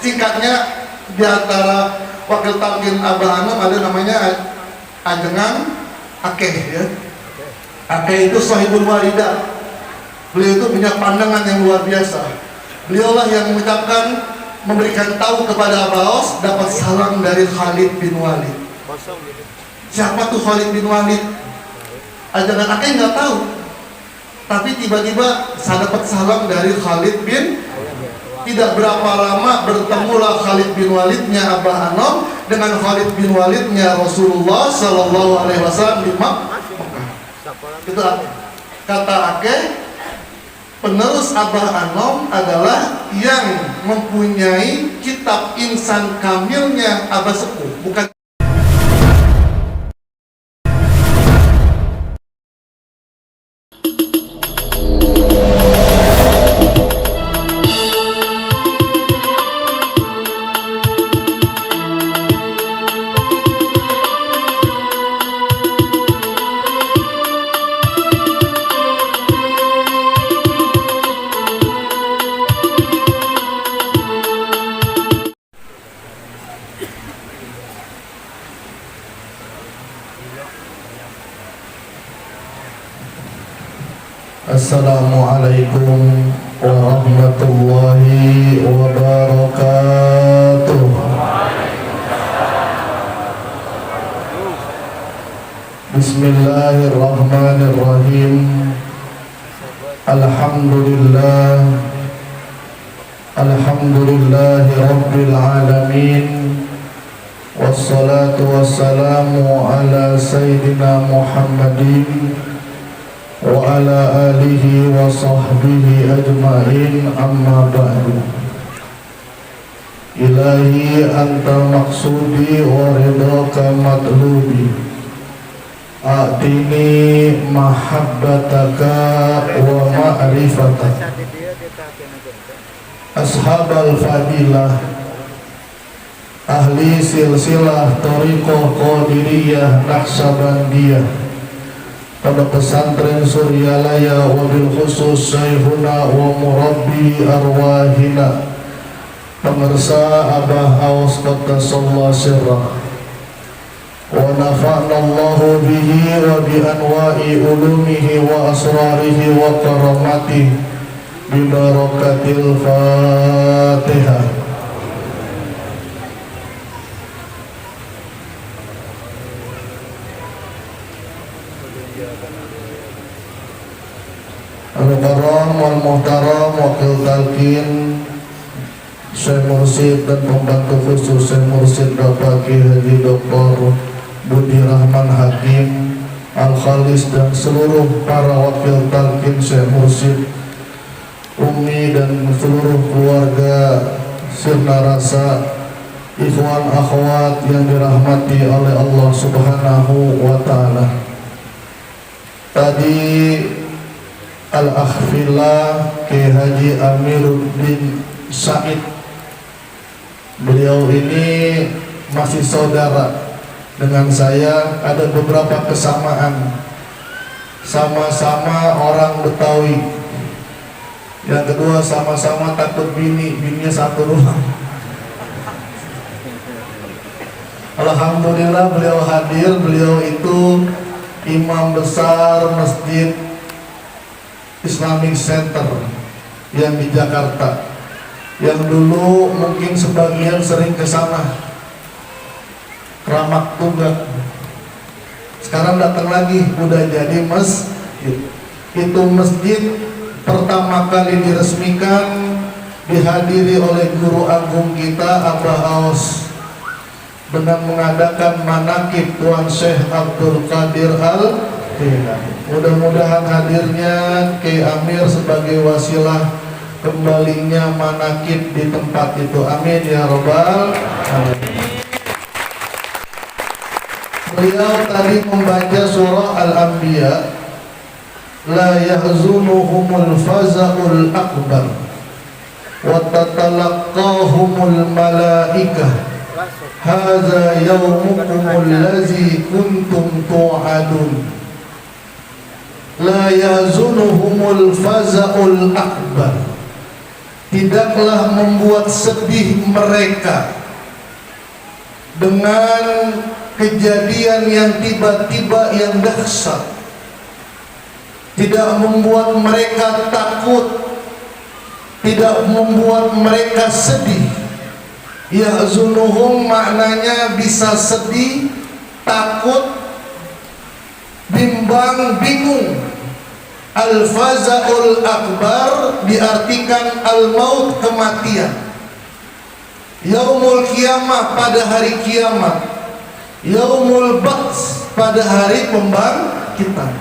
singkatnya di antara wakil talqin Abah Anom ada namanya Ajengan Akeh ya. Akeh itu sahibul walidah. Beliau itu punya pandangan yang luar biasa. Beliaulah yang mengucapkan, memberikan tahu kepada Abah Aos dapat salam dari Khalid bin Walid. Siapa tuh Khalid bin Walid? Ajengan Akeh nggak tahu. Tapi tiba-tiba saya dapat salam dari Khalid bin. Tidak berapa lama bertemulah Khalid bin Walidnya Abah Anom dengan Khalid bin Walidnya Rasulullah Sallallahu Alaihi Wasallam di Makkah. Itu kata Akeh, penerus Abah Anom adalah yang mempunyai kitab insan kamilnya Abah Sepuh, bukan. Assalamualaikum warahmatullahi wabarakatuh. Bismillahirrahmanirrahim. Alhamdulillahi rabbil alamin. Wassalatu wassalamu ala sayyidina Muhammadin wa ala alihi wa sahbihi ajma'in, amma ba'du. Ilahi anta maqsudi wa ridhaka matlubi, a'tini mahabbataka wa ma'rifataka. Ashabal fadilah, ahli silsilah tariqah qadiriyah naqsabandiyah, Pondok Pesantren Suryalaya, wabil khusus Syekhuna wa murabbi arwahina, pemirsa Abah Aos Qaddasallahu sirrah, wa nafa'nallahu bihi wa bi anwa'i ulumihi wa asrarihi wa karamatihi bi barakatil Fatihah. Al-Karam wal-Muhtaram Wakil Talqin Syekh Mursyid dan pembantu khusus Syekh Mursyid Bapak Ki Haji Dr. Budi Rahman Hakim Al-Khalis dan seluruh para wakil talqin Syekh Mursyid, Umi dan seluruh keluarga Sirna Rasa, ikhwan akhwat yang dirahmati oleh Allah Subhanahu wa Ta'ala. Tadi Al-Akhfillah Ki Haji Amiruddin Said, beliau ini masih saudara dengan saya, ada beberapa kesamaan, sama-sama orang Betawi. Yang kedua, sama-sama takut bininya satu rumah. Alhamdulillah beliau hadir. Beliau itu imam besar Masjid Islamic Center yang di Jakarta, yang dulu mungkin sebagian sering ke sana, Kramat Tunggak. Sekarang datang lagi, udah jadi masjid. Itu masjid pertama kali diresmikan, dihadiri oleh guru agung kita Abah Aos dengan mengadakan manaqib Tuan Syekh Abdul Qadir Al. Mudah-mudahan hadirnya Kiai Amir sebagai wasilah kembalinya manaqib di tempat itu. Amin ya rabbal alamin. Beliau tadi membaca surah Al-Anbiya, la yahzunuhumul faza'ul akbar wa tatalaqqahumul malaikah hadza yawmukumul ladzi kuntum tu'adun. La yazunuhumul faza'ul akbar, tidaklah membuat sedih mereka dengan kejadian yang tiba-tiba yang dahsyat, tidak membuat mereka takut, tidak membuat mereka sedih. Yahzunuhum maknanya bisa sedih, takut, bimbang, bingung. Al-faza'ul akbar diartikan al-maut, kematian. Yaumul kiamah pada hari kiamat, yaumul ba'ts pada hari pembangkitan.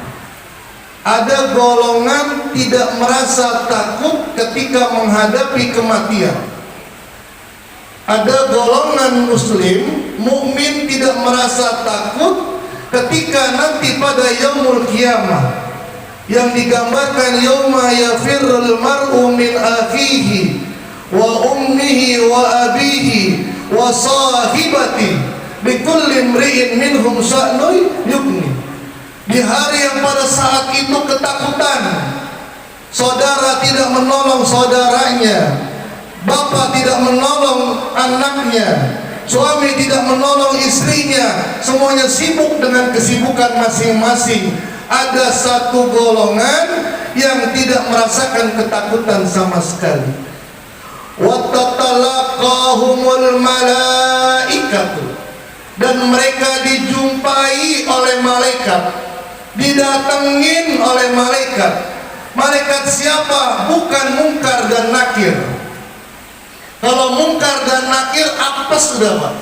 Ada golongan tidak merasa takut ketika menghadapi kematian. Ada golongan muslim mukmin tidak merasa takut ketika nanti pada yaumul kiamah, yang digambarkan yauma yafirrul mar'u min akhihi wa ummihi wa abihi wa sahibati likulli imri'in minhum sya'nun yughni. Di hari yang pada saat itu ketakutan, saudara tidak menolong saudaranya, bapak tidak menolong anaknya, suami tidak menolong istrinya, semuanya sibuk dengan kesibukan masing-masing. Ada satu golongan yang tidak merasakan ketakutan sama sekali. وَتَتَلَقَّاهُمُ الْمَلَائِكَةُ, dan mereka dijumpai oleh malaikat, didatengin oleh malaikat. Malaikat siapa? Bukan Munkar dan Nakir. Kalau Munkar dan Nakir apes sudah Pak.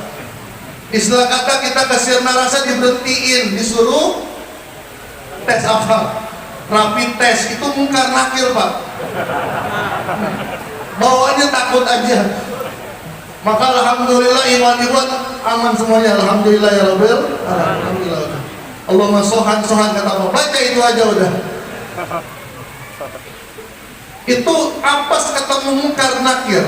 Istilah kata kita kasir narasa diberhentiin, disuruh tes apa? Rapid test, itu Munkar Nakir Pak. Bawaannya takut aja. Maka alhamdulillah iman aman semuanya. Alhamdulillah ya Rabbil. Alhamdulillah. Allahumma sohan kata apa? Baca itu aja udah. Itu apes ketemu Munkar Nakir.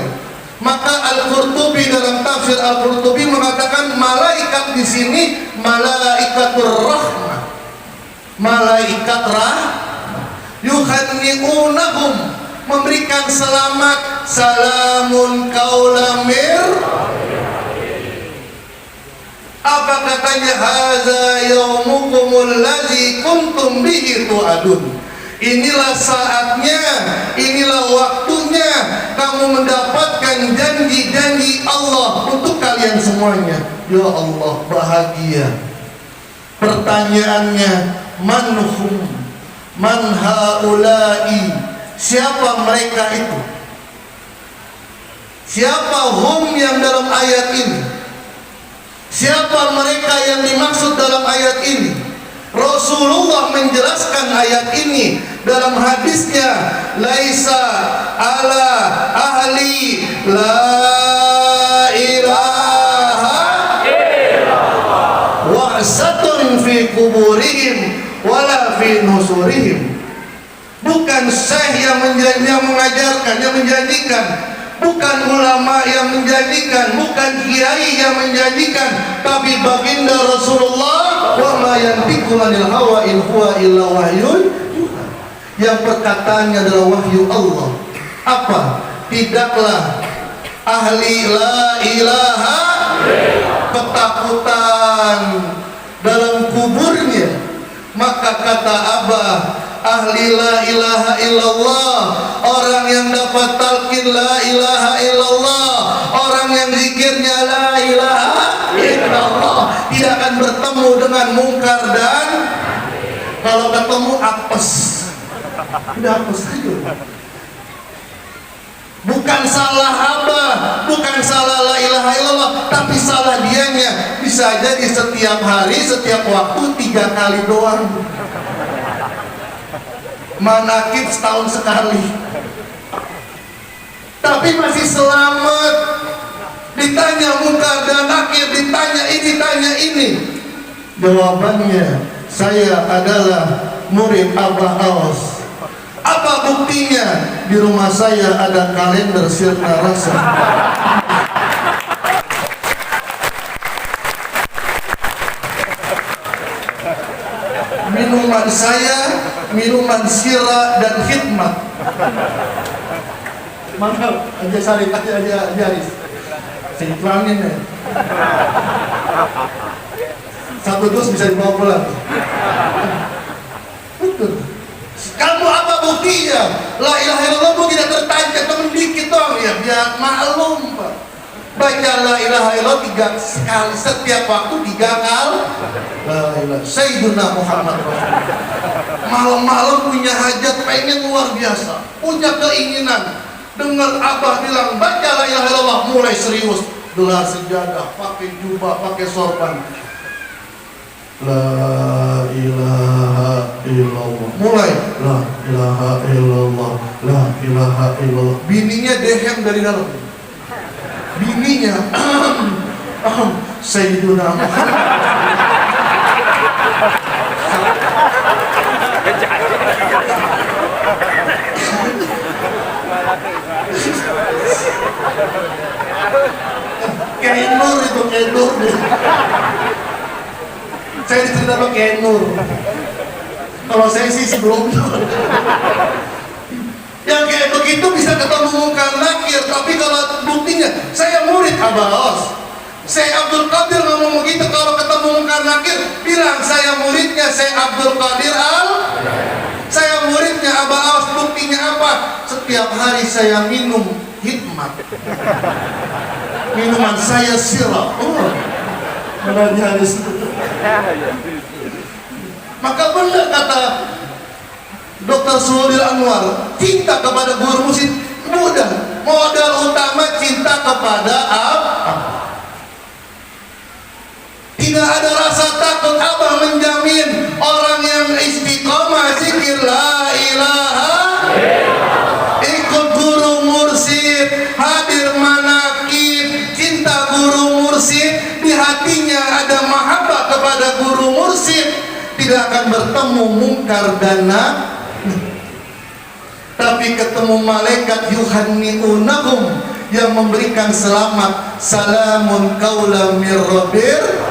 Maka Al-Qurtubi dalam tafsir Al-Qurtubi mengatakan malaikat di sini malaikatur rahmah. Malaikat yuhanni'unahum, memberikan selamat, salamun qaulam mir. Apa katanya? Hadza yaumukumul ladzi kuntum bihi tu'adun. Inilah saatnya, inilah waktunya kamu mendapatkan janji-janji Allah untuk kalian semuanya. Ya Allah, bahagia. Pertanyaannya, manhum, man haula'i, siapa mereka itu? Siapa hum yang dalam ayat ini? Siapa mereka yang dimaksud dalam ayat ini? Rasulullah menjelaskan ayat ini dalam hadisnya, laisa ala ahli la ilaha illallah wa'satun fi kuburihim wala fi nusurihim. Bukan syekh yang mengajarkan, yang menjanjikan, bukan ulama yang menjanjikan, bukan kiai yang menjanjikan, tapi baginda Rasulullah, wa ma yantiqu 'anil hawa in huwa illa wahyun yuha, yang perkataannya adalah wahyu Allah. Apa? Tidaklah ahli la ilaha ketakutan dalam kuburnya. Maka kata Abah, ahli la ilaha illallah, orang yang dapat talqin la ilaha illallah, orang yang zikirnya la ilaha illallah, tidak akan bertemu dengan mungkar dan kalau ketemu apes. Tidak apes saja. Bukan salah Abah, bukan salah la ilaha illallah, tapi salah dianya. Bisa jadi setiap hari, setiap waktu 3 kali doang. Manakib setahun sekali, tapi masih selamat. Ditanya Munkar dan Nakir, ditanya ini, tanya ini, jawabannya, saya adalah murid Abah Awas. Apa buktinya? Di rumah saya ada kalender sirna rasa. Minuman saya, minuman sirah dan khidmat. Mana aja Sari aja Aris. Saya iklanin ya. Satu dus bisa dibawa pulang. Betul. Kamu apa buktinya? La ilaha illallah bu tidak tertancap, temen dikit dong ya biar maklum Pak. Baca la ilaha illallah 3 kali setiap waktu 3 kali. La ilaha Sayyiduna Muhammad Rasulullah. Malam-malam punya hajat pengen luar biasa, punya keinginan. Dengar Abah bilang baca la ilaha illallah, mulai serius, gelar sejadah, pakai jubah, pakai sorban. La ilaha illallah. Mulai la ilaha illallah, la ilaha illallah. Bininya dehem dari dalam. Bininya Sayyiduna Muhammad. Kayak Nur itu, kayak Nur. Saya diceritakan kayak Nur. Kalau saya sih sebelum yang kayak begitu bisa ketemu munkar nakir, tapi kalau buktinya saya murid Abah Os, saya Abdul Qadir ngomong begitu, kalau ketemu munkar nakir bilang saya muridnya saya Abdul Qadir saya muridnya Abah Os. Buktinya apa? Setiap hari saya minum hikmat, minuman saya sirap. Maka benar kata Dr. Suhudil Anwar, cinta kepada guru musik mudah. Modal utama cinta kepada Allah. Tidak ada rasa takut. Abah menjamin orang yang istiqomah zikir la ilaha, ikut guru mursyid, hadir manakib, cinta guru mursyid, di hatinya ada mahabbah kepada guru mursyid, tidak akan bertemu mungkar dan nakir. Tapi ketemu malaikat yuhanni'unahum yang memberikan selamat, salamun qaulan mir rabbir.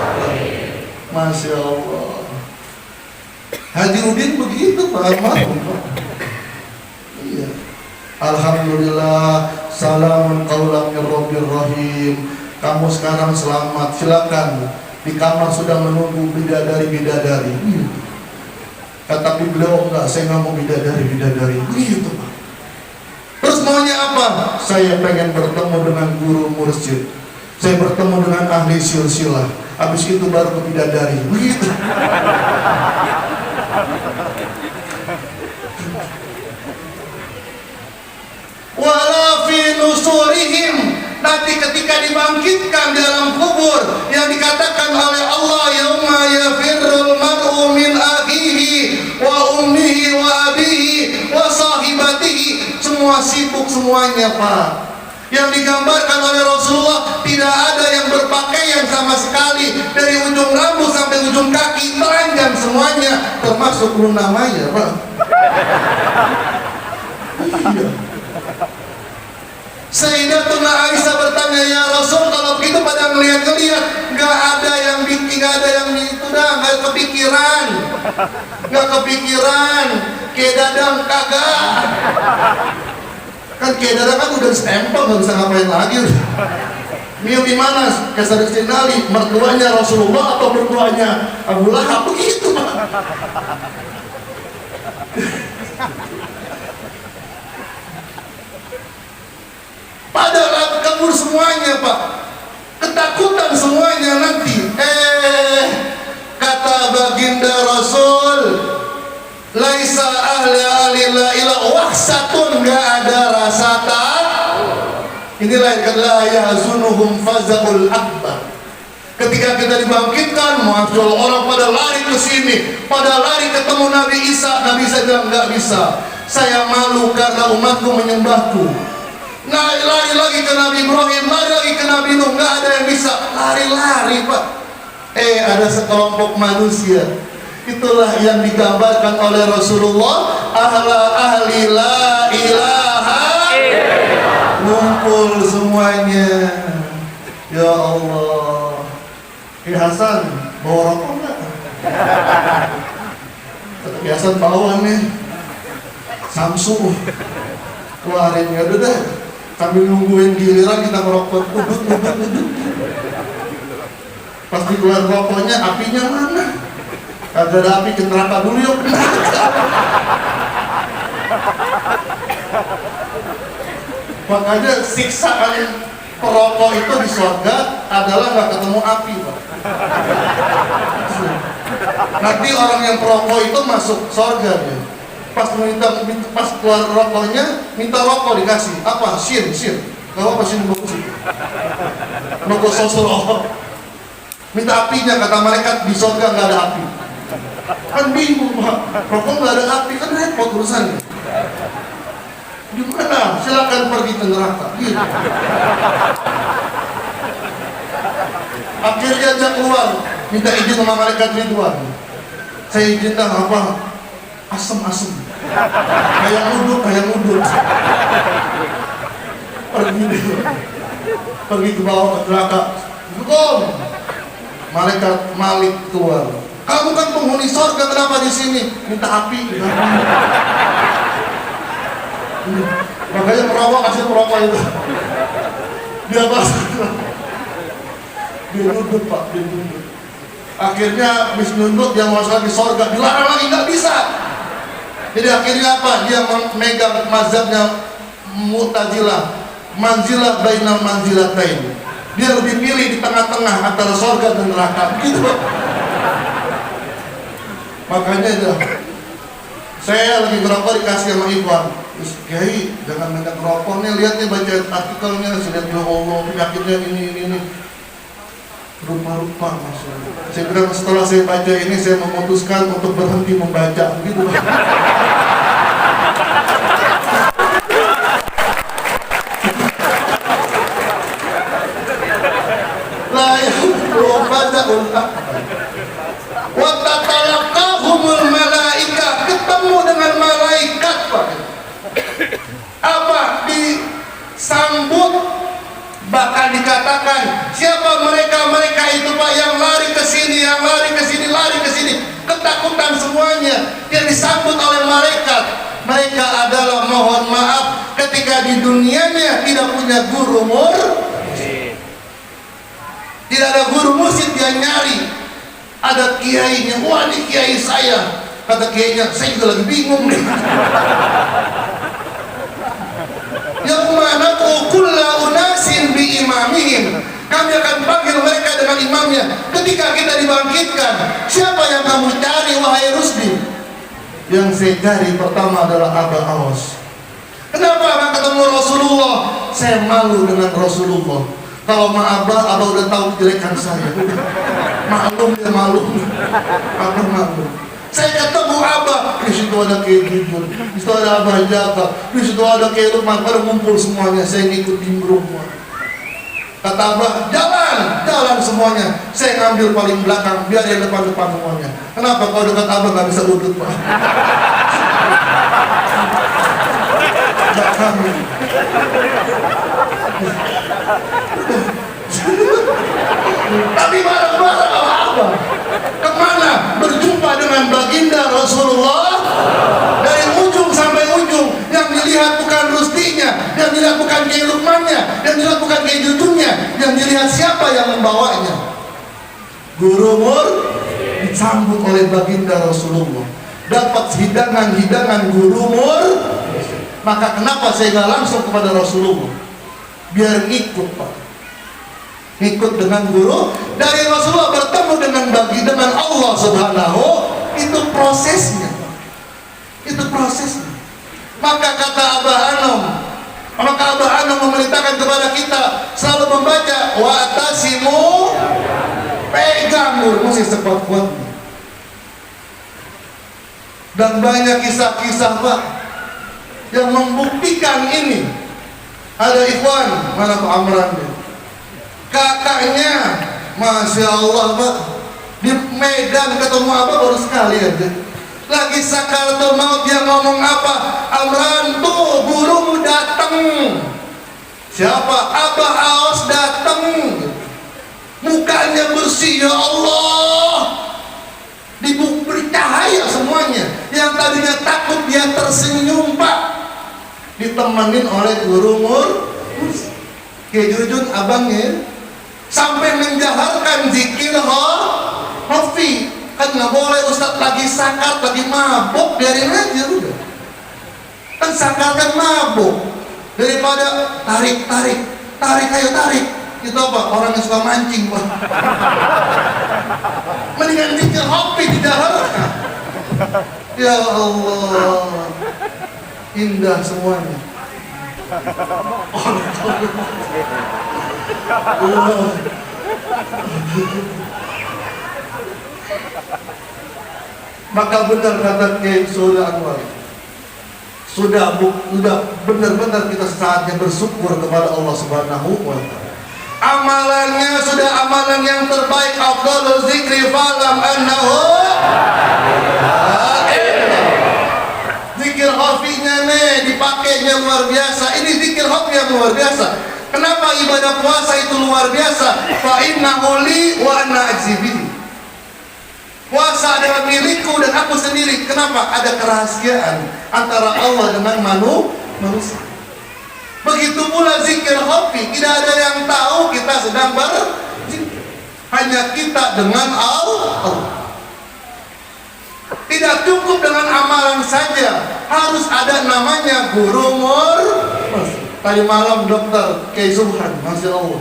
Masya Allah. Haji Udin begitu Pak Almarhum. Iya. Alhamdulillah, salamun qaulan mir rabbir rahim. Kamu sekarang selamat, silakan. Di kamar sudah menunggu bidadari-bidadari. Tapi beliau enggak, saya nggak mau bidadari begitu Pak. Terus maunya apa? Saya pengen bertemu dengan guru mursyid, saya bertemu dengan ahli silsilah, habis itu baru ke bidadari begitu. Wala fi nusurihim, nanti ketika dibangkitkan dalam kubur yang dikatakan oleh Allah, yauma yafirrul mar'u min akhihi wa ummihi wa abihi wa sahibatihi, semua sibuk semuanya Pak. Yang digambarkan oleh Rasulullah, tidak ada yang berpakaian sama sekali, dari ujung rambut sampai ujung kaki telanjang semuanya, termasuk Luna Maya Pak. Iya. Sayyidatuna Aisyah bertanya, ya Rasul, kalau begitu pada ngeliat-ngeliat, nggak ada yang bikin, nggak ada yang itu dah, nggak kepikiran, kayak Dadang kagak. Kan kayak Dadang kan udah stempel, nggak bisa ngapain lagi. Milih mana? Kesadaran Sinali, mertuanya Rasulullah atau mertuanya Abu Lahab, begitu Pak. Padahal kabur semuanya Pak, ketakutan semuanya nanti. Kata baginda Rasul, laisa ahli la ilaha wahsatun, nggak ada rasa takut. Inilah yang la yahzunuhum faza'ul akbar. Ketika kita dibangkitkan, masya Allah, orang pada lari ke sini, pada lari ketemu Nabi Isa. Nabi Isa bilang nggak bisa, saya malu karena umatku menyembahku. Nah, lari lagi ke Nabi Ibrahim, lari lagi ke Nabi Nuh, nggak ada yang bisa, lari-lari Pak. Ada sekelompok manusia, itulah yang digambarkan oleh Rasulullah, ahli la ilaha, ngumpul semuanya. Ya Allah. Hasan, bawa rokok nggak? Hasan bawa nih Samsu, keluarin, ya udah. Sambil nungguin giliran kita merokok, udut. Pas dikeluar rokoknya, apinya mana? Kagak ada api, ke neraka dulu yuk. Makanya siksaan perokok itu di surga adalah nggak ketemu api, Pak. Nanti orang yang perokok itu masuk surga dia. Pas keluar rokoknya, minta rokok dikasih. Apa? Sir. Gak apa sih bagus itu. Rokok sosro. Minta apinya, kata malaikat di surga nggak ada api. Kan bingung, Pak. Rokok nggak ada api, kan repot urusannya. Gimana? Silakan pergi ke neraka. Gitu. Akhirnya dia keluar, minta izin sama malaikat Ridwan. Saya izinkan apa? Asem. Kayak udut. Pergi ke bawah ke neraka. Hukum. Malaikat Malik keluar. Kamu kan penghuni surga, kenapa di sini? Minta api. Makanya kasih merokok itu. Dia basah. Dia nunduk, Pak, dia nunduk. Akhirnya habis nunduk dia masuk lagi surga, dilarang lagi, nggak bisa. Jadi akhirnya apa? Dia memegang mazhabnya Mu'tazilah, manzilah bainal manzilatain. Dia lebih pilih di tengah-tengah antara surga dan neraka, gitu. Makanya saya lagi ngerokok dikasih sama Ikhwan. Terus, Kiai, jangan banyak ngerokok nih, lihat nih baca artikelnya, saya lihat, ya Allah, penyakitnya ini. Rupa-rupa maksudnya. Saya bilang setelah saya baca ini, saya memutuskan untuk berhenti membaca, gitu. Watatalaqahumul malaika, ketemu dengan malaikat, Pak. Apa? Disambut, bahkan dikatakan siapa mereka itu, Pak, yang lari ke sini, lari ke sini, ketakutan semuanya. Yang disambut oleh malaikat, mereka adalah, mohon maaf, ketika di dunianya tidak punya guru mursyid, tidak ada guru mursyid, dia nyari. Ada kiainya, wah ini kiai saya. Kata kiainya, saya juga lagi bingung nih. Yang mana kulla unasin bi imamihim, kami akan panggil mereka dengan imamnya. Ketika kita dibangkitkan, siapa yang kamu cari, wahai Rusdi? Yang saya cari pertama adalah Aba Awas. Kenapa akan ketemu Rasulullah? Saya malu dengan Rasulullah. Kalau sama Abah udah tahu kejelekan saya. Maklum dia malu. Abah malu. Saya ketemu Abah, di situ ada Kiai Jujur, di situ ada Abah Jaka, di situ ada Kiai Lukman, pada ngumpul semuanya. Saya ngikut nimbrung. Kata Abah, jalan semuanya. Saya ngambil paling belakang, biar yang depan semuanya. Kenapa? Kalau dekat Abah nggak bisa udut, Pak. Nggak kami. Tapi bareng-bareng apa? Kemana? Berjumpa dengan baginda Rasulullah. Dari ujung sampai ujung, yang dilihat bukan Rustinya, yang dilihat bukan Kiai Lukmannya, yang dilihat bukan Kiai Jujungnya, yang dilihat siapa yang membawanya? Guru disambut oleh baginda Rasulullah, dapat hidangan guru Maka kenapa saya nggak langsung kepada Rasulullah? Biar ngikut, Pak. Ngikut dengan guru. Dari Rasulullah bertemu dengan Allah Subhanahu, itu prosesnya. Itu prosesnya. Maka kata Abah Anom memerintahkan kepada kita selalu membaca wa'tasimu, pegang guru mesti sekuat-kuatnya. Dan banyak kisah-kisah, Pak, yang membuktikan ini. Ada Ikhwan, mana Pak Amran dia? Kakaknya, Masya Allah, Pak, di Medan ketemu Abah baru sekali aja. Lagi sakaratul maut, dia ngomong apa? Amran, tuh gurumu datang. Siapa? Abah Aos datang. Mukanya bersih, ya Allah, diberi cahaya semuanya. Yang tadinya takut dia tersenyum, Pak, ditemenin oleh guru Kiai Jujun abangnya sampai menjaharkan zikir hofi. Kan nggak boleh Ustadz lagi sakar, lagi mabuk, biarin aja udah. Kan sakar kan mabuk, daripada tarik ayo tarik. Itu apa? Orang yang suka mancing, Pak. Mendingan zikir hofi dijaharkan. Ya Allah, indah semuanya. Maka benar kata Kiai Saudara Anwar, sudah benar-benar kita saatnya bersyukur kepada Allah Subhanahu wa Ta'ala. Amalannya sudah amalan yang terbaik. Afdhalul zikri fa'lam annahu zikir hofinya nih dipakainya luar biasa. Ini zikir hofi yang luar biasa. Kenapa ibadah puasa itu luar biasa? Fa innahu li wa ana ajzibihi. Puasa adalah milikku dan aku sendiri. Kenapa? Ada kerahasiaan antara Allah dengan manusia. Begitu pula zikir hofi, tidak ada yang tahu kita sedang berzikir. Hanya kita dengan Allah. Tidak cukup dengan amalan saja, harus ada namanya guru mursyid. Tadi malam Dokter Kiai Subhan, Masya Allah,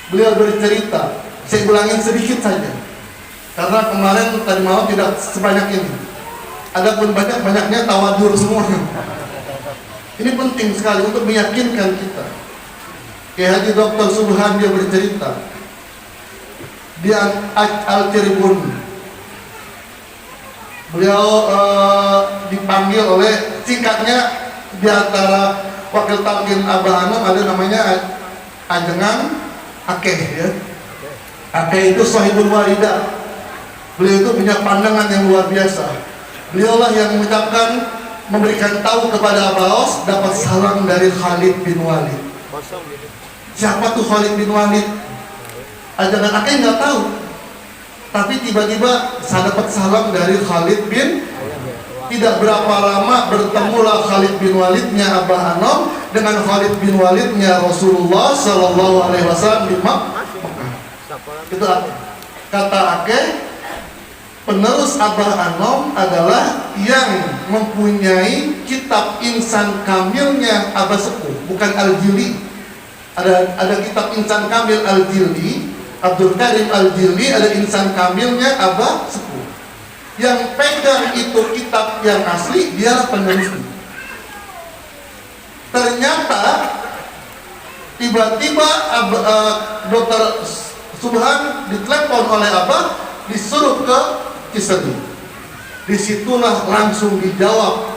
beliau bercerita, saya ulangin sedikit saja karena kemarin tadi malam tidak sebanyak ini. Adapun banyaknya tawadur semuanya. Ini penting sekali untuk meyakinkan kita. Kiai Haji Dr. Subhan dia bercerita, dia Al-Tribun, beliau dipanggil oleh, singkatnya di antara wakil talqin Abah Anom ada namanya Ajengan Akeh ya. Akeh itu sahibul walidah. Beliau itu punya pandangan yang luar biasa. Beliaulah yang mengucapkan, memberikan tahu kepada Abaos dapat salam dari Khalid bin Walid. Siapa tuh Khalid bin Walid? Ajengan Akeh nggak tahu. Tapi tiba-tiba saya dapat salam dari Khalid bin. Tidak berapa lama bertemulah Khalid bin Walidnya Abah Anom dengan Khalid bin Walidnya Rasulullah Sallallahu Alaihi Wasallam di Makkah. Itu kata Akeh, penerus Abah Anom adalah yang mempunyai kitab insan kamilnya Abah Sepuh, bukan Al-Jili. Ada kitab insan kamil Al-Jili, Abdul Karim Al-Jili, ada insan kamilnya Abah Sepuh. Yang pegang itu kitab yang asli, dia penerusnya. Ternyata tiba-tiba Dr. Subhan ditelepon oleh Abah, disuruh ke Cisedu. Disitulah langsung dijawab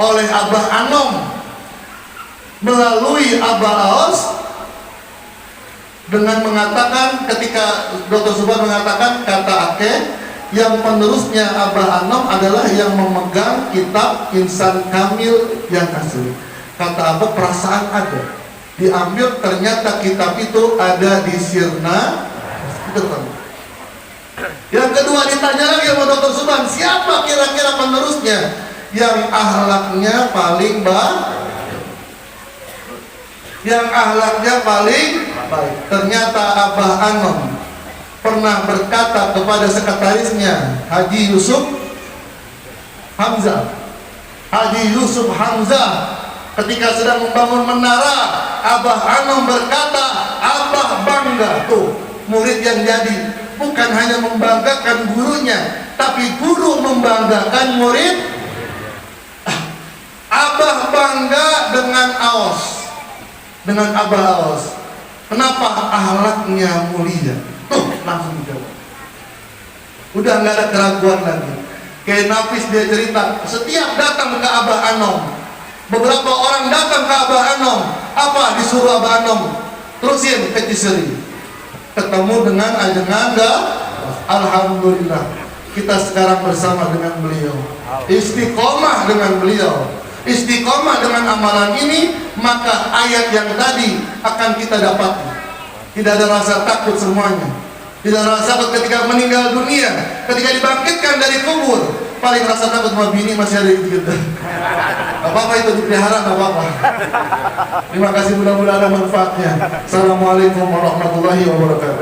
oleh Abah Anom melalui Abah Aos dengan mengatakan, ketika Dr. Subhan mengatakan, kata Akeh, yang penerusnya Abah Anom adalah yang memegang kitab insan kamil yang asli. Kata Abah, perasaan ada, diambil, ternyata kitab itu ada di Sirna. Itu kan. Yang kedua ditanya lagi sama Dr. Subhan, siapa kira-kira penerusnya yang ahlaknya paling baik? Yang ahlaknya paling baik. Ternyata Abah Anom pernah berkata kepada sekretarisnya Haji Yusuf Hamzah. Haji Yusuf Hamzah ketika sedang membangun menara, Abah Anom berkata, Abah bangga tuh murid yang jadi, bukan hanya membanggakan gurunya, tapi guru membanggakan murid. Abah bangga dengan Aos, dengan Abah Aos. Kenapa? Ahlaknya mulia. Tuh langsung dijawab. Udah nggak ada keraguan lagi. Kayak Nafis dia cerita, setiap datang ke Abah Anom, beberapa orang datang ke Abah Anom, apa disuruh Abah Anom? Terusin ke Ciseri. Ketemu dengan Ajengan, alhamdulillah kita sekarang bersama dengan beliau, istiqomah dengan beliau, istiqomah dengan amalan ini, maka ayat yang tadi akan kita dapat. Tidak ada rasa takut semuanya. Tidak ada rasa takut ketika meninggal dunia, ketika dibangkitkan dari kubur. paling rasa takut sama bini masih ada gitu. Gak apa-apa itu dipelihara, gak apa-apa. Terima kasih, mudah-mudahan ada manfaatnya. Assalamualaikum warahmatullahi wabarakatuh.